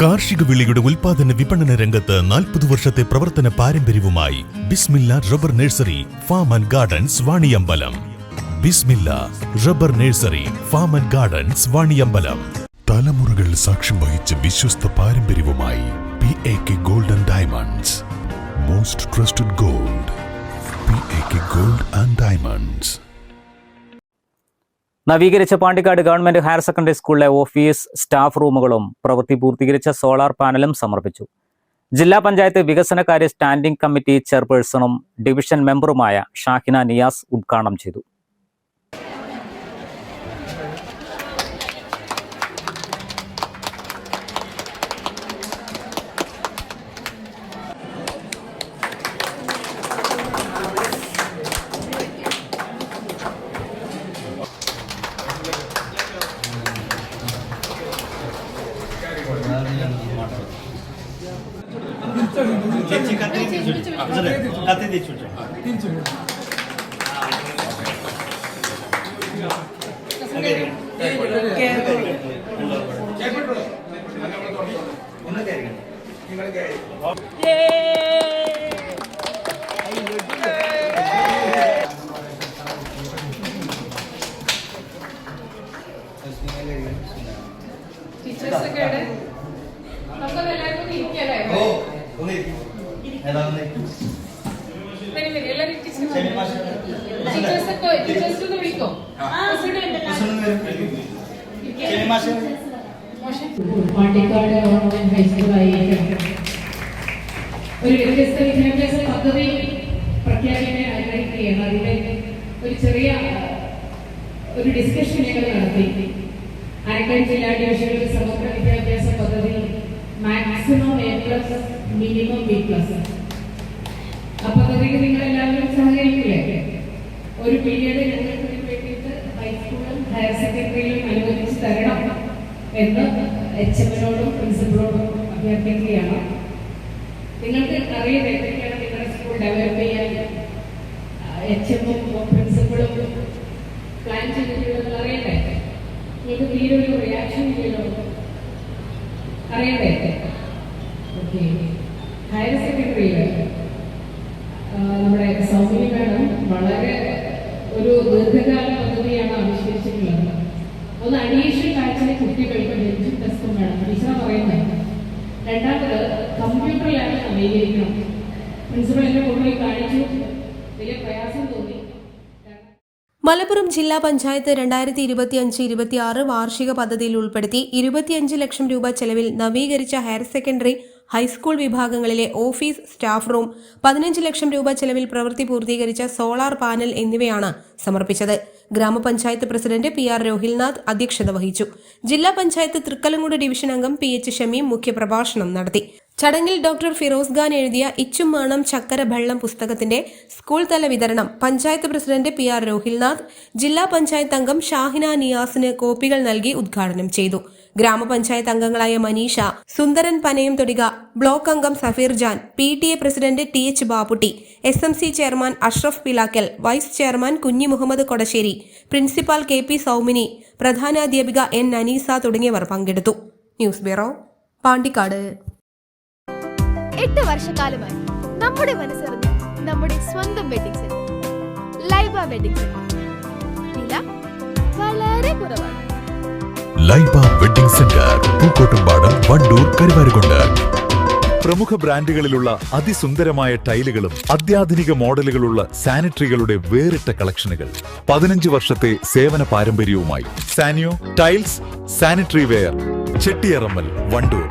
കാർഷിക വിളയുടെ ഉൽപാദന വിപണന രംഗത്ത് 40 വർഷത്തെ പ്രവർത്തന പാരമ്പര്യവുമായി Bismilla rubber nursery farm and gardens Vaniyambalam. Bismilla rubber nursery farm and gardens Vaniyambalam. തലമുറകൾ സാക്ഷ്യം വഹിച്ച വിശ്വസ്ത പാരമ്പര്യവുമായി PAK gold and diamonds. Most trusted gold, PAK gold and diamonds. നവീകരിച്ച പാണ്ടിക്കാട് ഗവൺമെന്റ് ഹയർ സെക്കൻഡറി സ്കൂളിലെ ഓഫീസ് സ്റ്റാഫ് റൂമുകളും പ്രവൃത്തി പൂർത്തീകരിച്ച സോളാർ പാനലും സമർപ്പിച്ചു. ജില്ലാ പഞ്ചായത്ത് വികസനകാര്യ സ്റ്റാൻഡിംഗ് കമ്മിറ്റി ചെയർപേഴ്സണും ഡിവിഷൻ മെമ്പറുമായ ഷാഹിന നിയാസ് ഉദ്ഘാടനം ചെയ്തു. പാണ്ടിക്കാട് ഗവൺമെന്റ് ഹൈസ്കൂളായി ഒരു വ്യത്യസ്ത വിദ്യാഭ്യാസ പദ്ധതി പ്രഖ്യാപിക്കാൻ ആഗ്രഹിക്കുകയാണ്. അതിന്റെ ഒരു ചെറിയ ഒരു ഡിസ്കഷൻ ഞങ്ങൾ നടത്തി. ആലക്കോട് ജില്ലാ ഡിവിഷനിൽ സമഗ്ര വിദ്യാഭ്യാസ പദ്ധതി മാക്സിമം A+, മിനിമം B+. ആ പദ്ധതിക്ക് നിങ്ങൾ എല്ലാവരും സഹകരിക്കില്ലേ? ഒരു പീരീഡ് ഞങ്ങൾക്ക് വേണ്ടിയിട്ട് ഹൈസ്കൂളും ഹയർ സെക്കൻഡറിയിലും അനുവദിച്ച് തരണം എന്ന് HM-നോടും പ്രിൻസിപ്പളോടും അഭ്യർത്ഥിക്കുകയാണ്. നിങ്ങൾക്ക് അറിയാം എന്തൊക്കെയാണ് നിങ്ങളുടെ സ്കൂൾ ഡെവലപ്പ് ചെയ്യാൻ HM-ഉം പ്രിൻസിപ്പളും പ്ലാൻ ചെയ്തിട്ടുള്ളത് അറിയണ്ടേ? നിങ്ങൾക്ക് തീരെ ഒരു റിയാക്ഷൻ ഇല്ലല്ലോ, അറിയണ്ടേ? ഓക്കെ. ഹയർ സെക്കൻഡറിയിൽ നമ്മുടെ സൗമ്യ മാഡം വളരെ ഒരു ദീർഘകാല പദ്ധതിയാണ് ആവിഷ്കരിച്ചിട്ടുള്ളത്. ഒന്ന് അഡീഷണൽ ബാച്ചിലെ കുട്ടികൾക്ക് ബെഞ്ചും ടെസ്റ്റും വേണം, ടീച്ചർ പറയുന്നത്. രണ്ടാമത് കമ്പ്യൂട്ടർ ലാബ് നവീകരിക്കണം. പ്രിൻസിപ്പൽ എന്നെ കൊണ്ടുപോയി കാണിച്ചു, വലിയ പ്രയാസം തോന്നി. മലപ്പുറം ജില്ലാ പഞ്ചായത്ത് 2025-26 വാർഷിക പദ്ധതിയിൽ ഉൾപ്പെടുത്തി 25 ലക്ഷം രൂപ ചെലവിൽ നവീകരിച്ച ഹയർ സെക്കൻഡറി ഹൈസ്കൂൾ വിഭാഗങ്ങളിലെ ഓഫീസ് സ്റ്റാഫ് റൂം, 15 ലക്ഷം രൂപ ചെലവിൽ പ്രവൃത്തി പൂർത്തീകരിച്ച സോളാർ പാനൽ എന്നിവയാണ് സമർപ്പിച്ചത്. ഗ്രാമപഞ്ചായത്ത് പ്രസിഡന്റ് PR രോഹിൽനാഥ് അധ്യക്ഷത വഹിച്ചു. ജില്ലാ പഞ്ചായത്ത് തൃക്കലങ്ങോട് ഡിവിഷൻ അംഗം PH ഷമീം മുഖ്യപ്രഭാഷണം നടത്തി. ചടങ്ങിൽ ഡോക്ടർ ഫിറോസ് ഖാൻ എഴുതിയ ഇച്ചും മാണം ചക്കര വെള്ളം പുസ്തകത്തിന്റെ സ്കൂൾ തല വിതരണം പഞ്ചായത്ത് പ്രസിഡന്റ് PR രോഹിൽനാഥ് ജില്ലാ പഞ്ചായത്ത് അംഗം ഷാഹിന നിയാസിന് കോപ്പികൾ നൽകി ഉദ്ഘാടനം ചെയ്തു. ഗ്രാമപഞ്ചായത്ത് അംഗങ്ങളായ മനീഷ, സുന്ദരൻ പനയം തൊടിക, ബ്ലോക്ക് അംഗം Safeer Jan, PTA president TH Bapputty, SMC chairman Ashraf Pilakkal, vice chairman Kunhi Muhammad Kodasseri, principal KP Soumini, പ്രധാനാധ്യാപിക N അനീസ തുടങ്ങിയവർ പങ്കെടുത്തു. News bureau, Pandikkad. 8 വർഷക്കാലമായി നമ്മുടെ മനസ്സറിഞ്ഞ നമ്മുടെ സ്വന്തം wedding centre Laiba wedding centre. വില വളരെ കുറവാണ്. Laiba wedding centre, Pookkottumpadam, Wandoor, Karuvarakundu. പ്രമുഖ ബ്രാൻഡുകളിലുള്ള അതിസുന്ദരമായ ടൈലുകളും അത്യാധുനിക മോഡലുകളുള്ള സാനിറ്ററികളുടെ വേറിട്ട കളക്ഷനുകൾ. 15 വർഷത്തെ സേവന പാരമ്പര്യവുമായി Saniyo tiles, sanitary ware, Chettiyarammal, Wandoor.